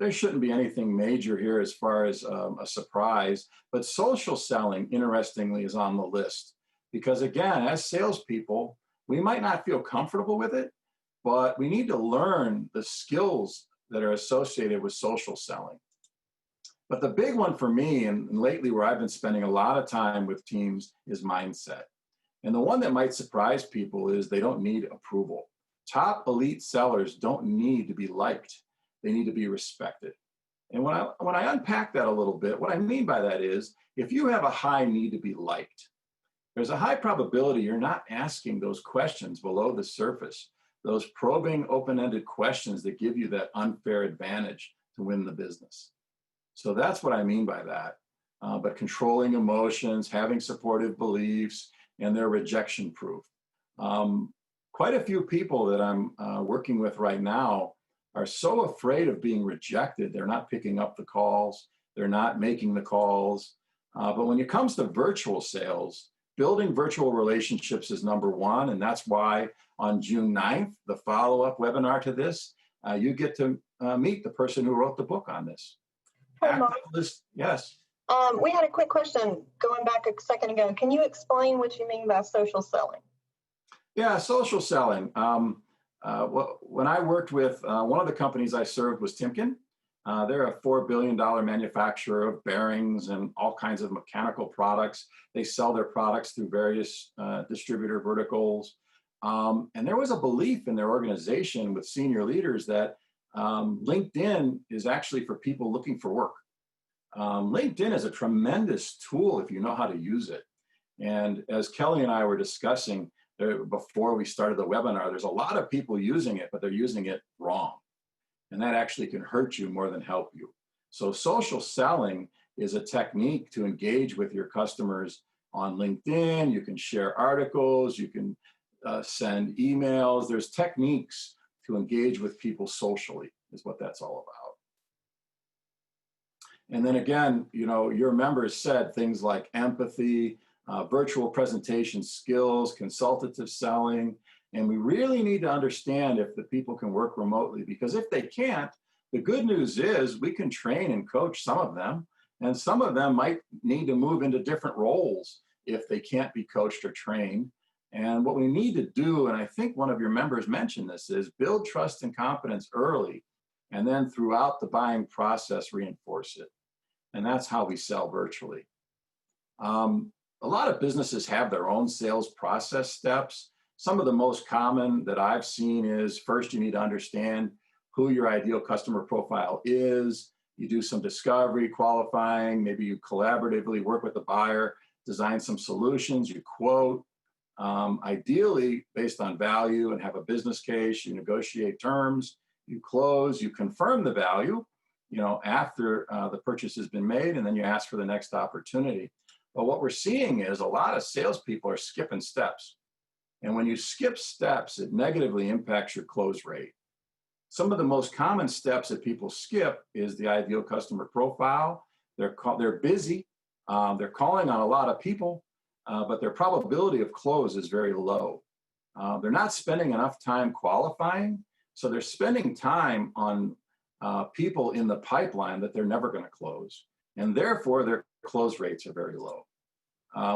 There shouldn't be anything major here as far as a surprise, but social selling, interestingly, is on the list. Because again, as salespeople, we might not feel comfortable with it, but we need to learn the skills that are associated with social selling. But the big one for me, and lately where I've been spending a lot of time with teams, is mindset. And the one that might surprise people is they don't need approval. Top elite sellers don't need to be liked. They need to be respected. And when I unpack that a little bit, what I mean by that is if you have a high need to be liked, there's a high probability you're not asking those questions below the surface, those probing, open-ended questions that give you that unfair advantage to win the business. So that's what I mean by that. But controlling emotions, having supportive beliefs, and they're rejection proof. Quite a few people that I'm working with right now are so afraid of being rejected, they're not picking up the calls, they're not making the calls. But when it comes to virtual sales, building virtual relationships is number one, and that's why on June 9th, the follow-up webinar to this, you get to meet the person who wrote the book on this. Hey, Mark. Yes. We had a quick question going back a second ago. Can you explain what you mean by social selling? Yeah, social selling. When I worked with one of the companies I served was Timken. They're a $4 billion manufacturer of bearings and all kinds of mechanical products. They sell their products through various distributor verticals. And there was a belief in their organization with senior leaders that LinkedIn is actually for people looking for work. LinkedIn is a tremendous tool if you know how to use it. And as Kelly and I were discussing before we started the webinar, there's a lot of people using it, but they're using it wrong. And that actually can hurt you more than help you. So social selling is a technique to engage with your customers on LinkedIn. You can share articles, you can send emails. There's techniques to engage with people socially is what that's all about. And then again, you know, your members said things like empathy, virtual presentation skills, consultative selling. And we really need to understand if the people can work remotely, because if they can't, the good news is we can train and coach some of them, and some of them might need to move into different roles if they can't be coached or trained. And what we need to do, and I think one of your members mentioned this, is build trust and confidence early, and then throughout the buying process, reinforce it. And that's how we sell virtually. A lot of businesses have their own sales process steps. Some of the most common that I've seen is first you need to understand who your ideal customer profile is. You do some discovery, qualifying, maybe you collaboratively work with the buyer, design some solutions, you quote. Ideally, based on value and have a business case, you negotiate terms, you close, you confirm the value, you know, after the purchase has been made, and then you ask for the next opportunity. But what we're seeing is a lot of salespeople are skipping steps. And when you skip steps, it negatively impacts your close rate. Some of the most common steps that people skip is the ideal customer profile. They're busy, they're calling on a lot of people, but their probability of close is very low. They're not spending enough time qualifying, so they're spending time on people in the pipeline that they're never going to close, and therefore their close rates are very low.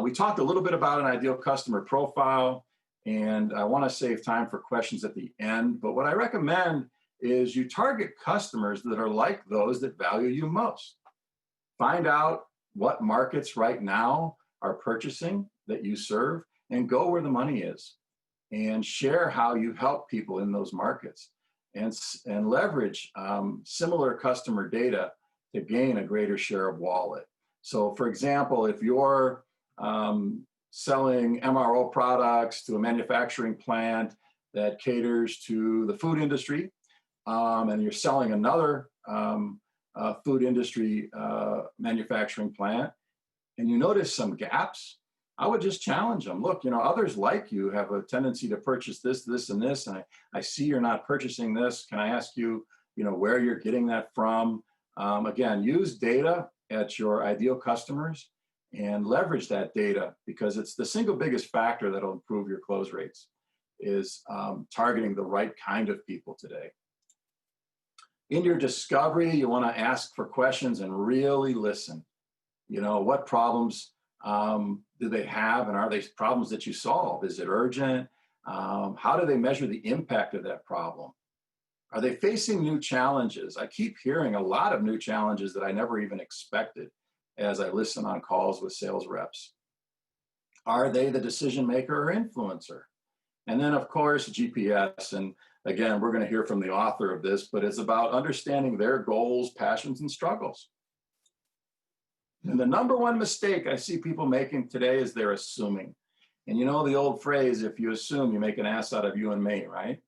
We talked a little bit about an ideal customer profile, and I want to save time for questions at the end, but what I recommend is you target customers that are like those that value you most. Find out what markets right now are purchasing that you serve and go where the money is. and share how you help people in those markets, and leverage similar customer data to gain a greater share of wallet. So, for example, if you're selling MRO products to a manufacturing plant that caters to the food industry, and you're selling another food industry manufacturing plant, and you notice some gaps, I would just challenge them. Look, others like you have a tendency to purchase this, this, and this, and I see you're not purchasing this. Can I ask you, where you're getting that from? Again, use data at your ideal customers and leverage that data, because it's the single biggest factor that'll improve your close rates, is targeting the right kind of people today. In your discovery, you want to ask for questions and really listen. What problems do they have, and are they problems that you solve? Is it urgent? How do they measure the impact of that problem? Are they facing new challenges? I keep hearing a lot of new challenges that I never even expected as I listen on calls with sales reps. Are they the decision maker or influencer? And then, of course, GPS. And again, we're going to hear from the author of this, but it's about understanding their goals, passions, and struggles. And the number one mistake I see people making today is they're assuming. And the old phrase, if you assume, you make an ass out of you and me, right?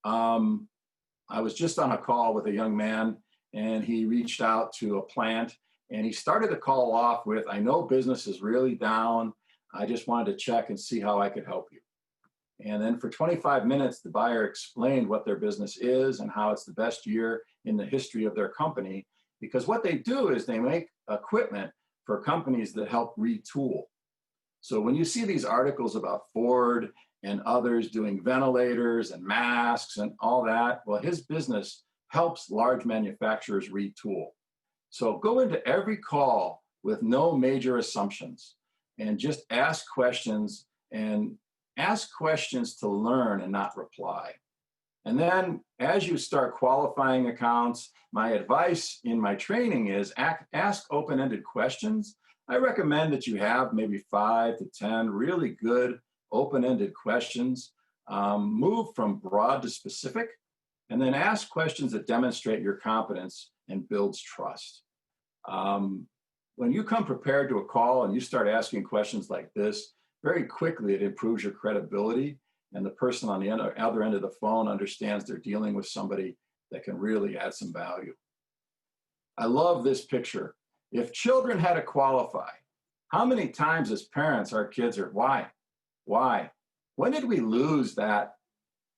I was just on a call with a young man, and he reached out to a plant, and he started the call off with, I know business is really down. I just wanted to check and see how I could help you. And then for 25 minutes, the buyer explained what their business is and how it's the best year in the history of their company. Because what they do is they make equipment for companies that help retool. So when you see these articles about Ford and others doing ventilators and masks and all that, well, his business helps large manufacturers retool. So go into every call with no major assumptions and just ask questions, and ask questions to learn and not reply. And then as you start qualifying accounts, my advice in my training is ask open-ended questions. I recommend that you have maybe 5 to 10 really good open-ended questions. Move from broad to specific, and then ask questions that demonstrate your competence and builds trust. When you come prepared to a call and you start asking questions like this, very quickly it improves your credibility, and the person on the other end of the phone understands they're dealing with somebody that can really add some value. I love this picture. If children had to qualify, how many times as parents our kids are, why? Why? When did we lose that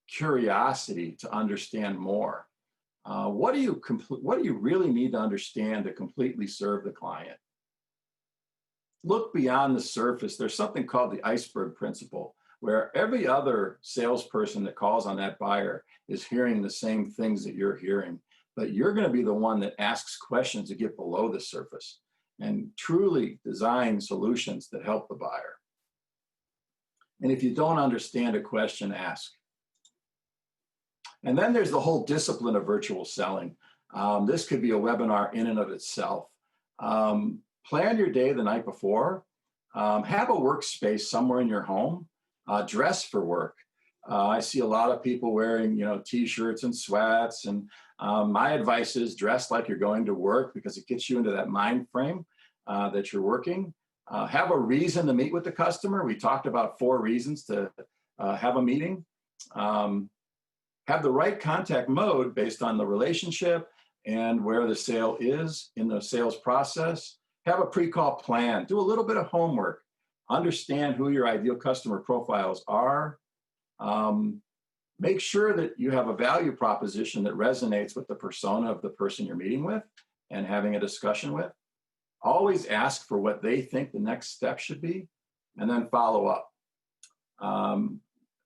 curiosity to understand more? What do you really need to understand to completely serve the client? Look beyond the surface. There's something called the iceberg principle, where every other salesperson that calls on that buyer is hearing the same things that you're hearing, but you're going to be the one that asks questions to get below the surface and truly design solutions that help the buyer. And if you don't understand a question, ask. And then there's the whole discipline of virtual selling. This could be a webinar in and of itself. Plan your day the night before. Have a workspace somewhere in your home. Dress for work. I see a lot of people wearing, t-shirts and sweats. And my advice is dress like you're going to work, because it gets you into that mind frame that you're working. Have a reason to meet with the customer. We talked about 4 reasons to have a meeting. Have the right contact mode based on the relationship and where the sale is in the sales process. Have a pre-call plan. Do a little bit of homework. Understand who your ideal customer profiles are. Make sure that you have a value proposition that resonates with the persona of the person you're meeting with and having a discussion with. Always ask for what they think the next step should be, and then follow up.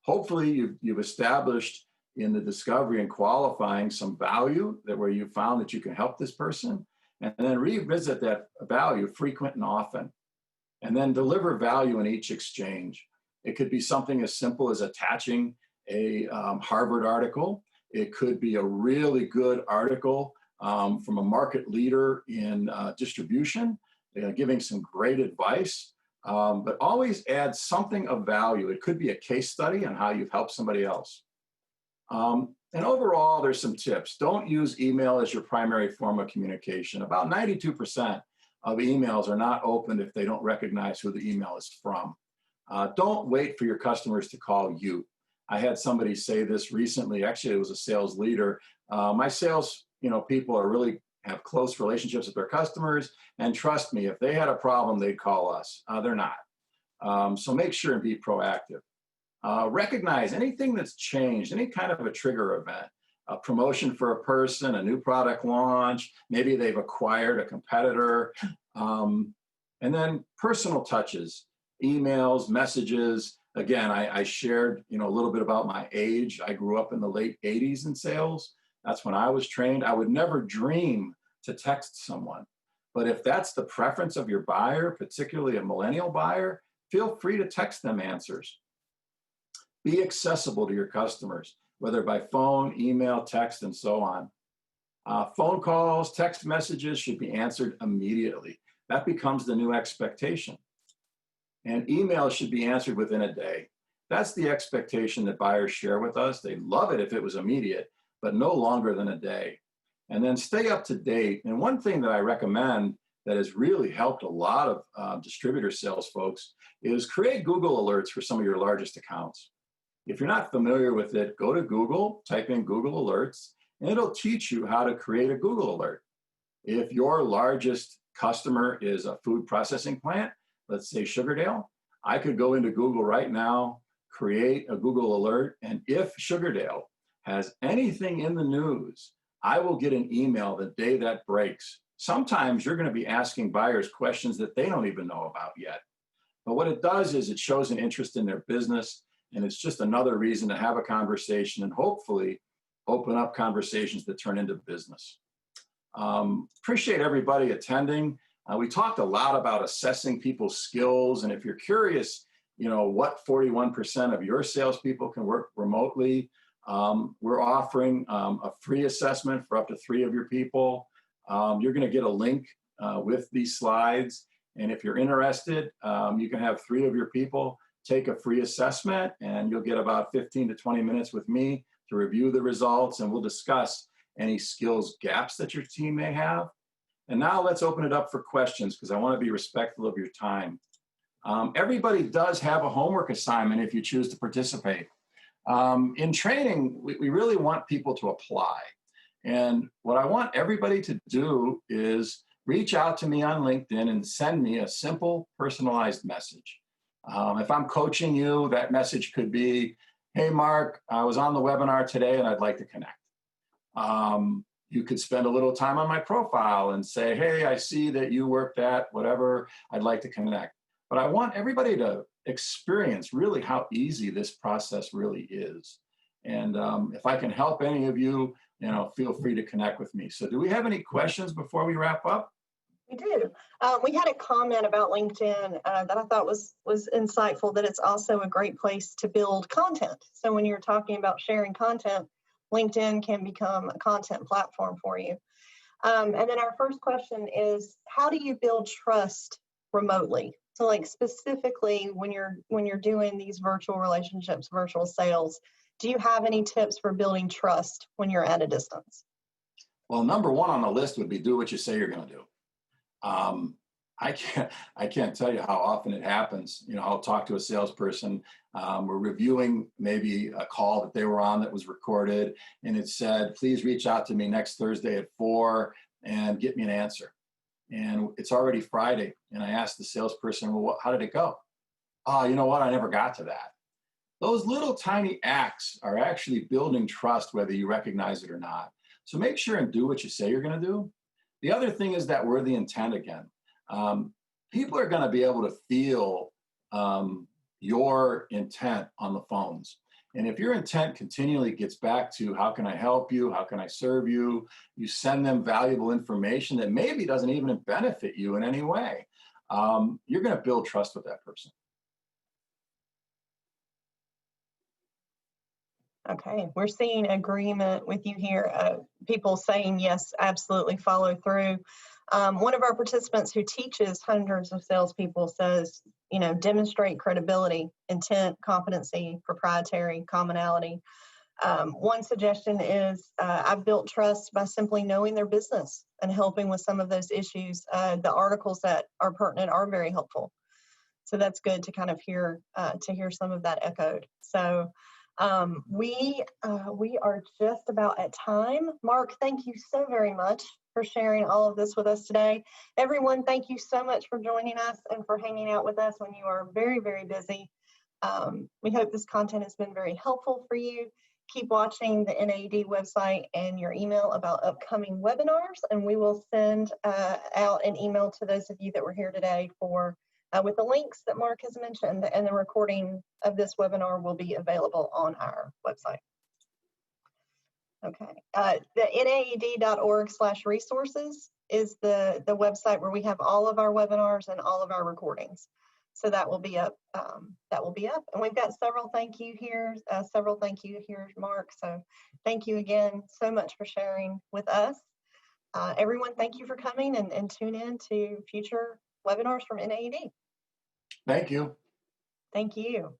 Hopefully you've established in the discovery and qualifying some value where you found that you can help this person, and then revisit that value frequent and often, and then deliver value in each exchange. It could be something as simple as attaching a Harvard article. It could be a really good article from a market leader in distribution, giving some great advice. but always add something of value. It could be a case study on how you've helped somebody else. And overall, there's some tips. Don't use email as your primary form of communication. About 92% of emails are not opened if they don't recognize who the email is from. Don't wait for your customers to call you. I had somebody say this recently. Actually, it was a sales leader. My sales, people are really have close relationships with their customers, and trust me, if they had a problem, they'd call us. They're not. So make sure and be proactive. Recognize anything that's changed, any kind of a trigger event, a promotion for a person, a new product launch, maybe they've acquired a competitor, and then personal touches, emails, messages. Again, I shared, a little bit about my age. I grew up in the late 80s in sales. That's when I was trained. I would never dream to text someone. But if that's the preference of your buyer, particularly a millennial buyer, feel free to text them answers. Be accessible to your customers, whether by phone, email, text, and so on. Phone calls, text messages should be answered immediately. That becomes the new expectation. And emails should be answered within a day. That's the expectation that buyers share with us. They love it if it was immediate, but no longer than a day. And then stay up to date. And one thing that I recommend that has really helped a lot of distributor sales folks is create Google alerts for some of your largest accounts. If you're not familiar with it, go to Google, type in Google Alerts, and it'll teach you how to create a Google alert. If your largest customer is a food processing plant, let's say Sugardale, I could go into Google right now, create a Google alert, and if Sugardale has anything in the news, I will get an email the day that breaks. Sometimes you're going to be asking buyers questions that they don't even know about yet. But what it does is it shows an interest in their business, and it's just another reason to have a conversation and hopefully open up conversations that turn into business. Appreciate everybody attending. We talked a lot about assessing people's skills, and if you're curious, what 41% of your salespeople can work remotely, we're offering a free assessment for up to 3 of your people. You're going to get a link with these slides, and if you're interested, you can have 3 of your people take a free assessment, and you'll get about 15 to 20 minutes with me to review the results, and we'll discuss any skills gaps that your team may have. And now let's open it up for questions because I want to be respectful of your time. Everybody does have a homework assignment if you choose to participate. In training, we really want people to apply. And what I want everybody to do is reach out to me on LinkedIn and send me a simple personalized message. If I'm coaching you, that message could be, hey, Mark, I was on the webinar today and I'd like to connect. You could spend a little time on my profile and say, hey, I see that you worked at whatever, I'd like to connect. But I want everybody to experience really how easy this process really is. And if I can help any of you, feel free to connect with me. So do we have any questions before we wrap up? We do. We had a comment about LinkedIn that I thought was insightful, that it's also a great place to build content. So when you're talking about sharing content, LinkedIn can become a content platform for you. And then our first question is, how do you build trust remotely? So like specifically when you're doing these virtual relationships, virtual sales, do you have any tips for building trust when you're at a distance? Well, number one on the list would be do what you say you're going to do. I can't tell you how often it happens. I'll talk to a salesperson. We're reviewing maybe a call that they were on that was recorded, and it said, please reach out to me next Thursday at 4 and get me an answer. And it's already Friday. And I asked the salesperson, well, how did it go? Oh, you know what? I never got to that. Those little tiny acts are actually building trust, whether you recognize it or not. So make sure and do what you say you're going to do. The other thing is that worthy intent again. People are going to be able to feel your intent on the phones. And if your intent continually gets back to how can I help you, how can I serve you, you send them valuable information that maybe doesn't even benefit you in any way, you're going to build trust with that person. Okay, we're seeing agreement with you here. People saying yes, absolutely follow through. One of our participants who teaches hundreds of salespeople says demonstrate credibility, intent, competency, proprietary, commonality. One suggestion is I've built trust by simply knowing their business and helping with some of those issues. The articles that are pertinent are very helpful. So that's good to kind of hear some of that echoed. So we are just about at time. Mark, thank you so very much for sharing all of this with us today. Everyone, thank you so much for joining us and for hanging out with us when you are very, very busy. We hope this content has been very helpful for you. Keep watching the NAED website and your email about upcoming webinars, and we will send out an email to those of you that were here today with the links that Mark has mentioned, and the recording of this webinar will be available on our website. Okay, the naed.org/resources is the website where we have all of our webinars and all of our recordings. So that will be up. And we've got several thank you here, Mark. So thank you again so much for sharing with us. Everyone, thank you for coming and tune in to future webinars from NAED. Thank you. Thank you.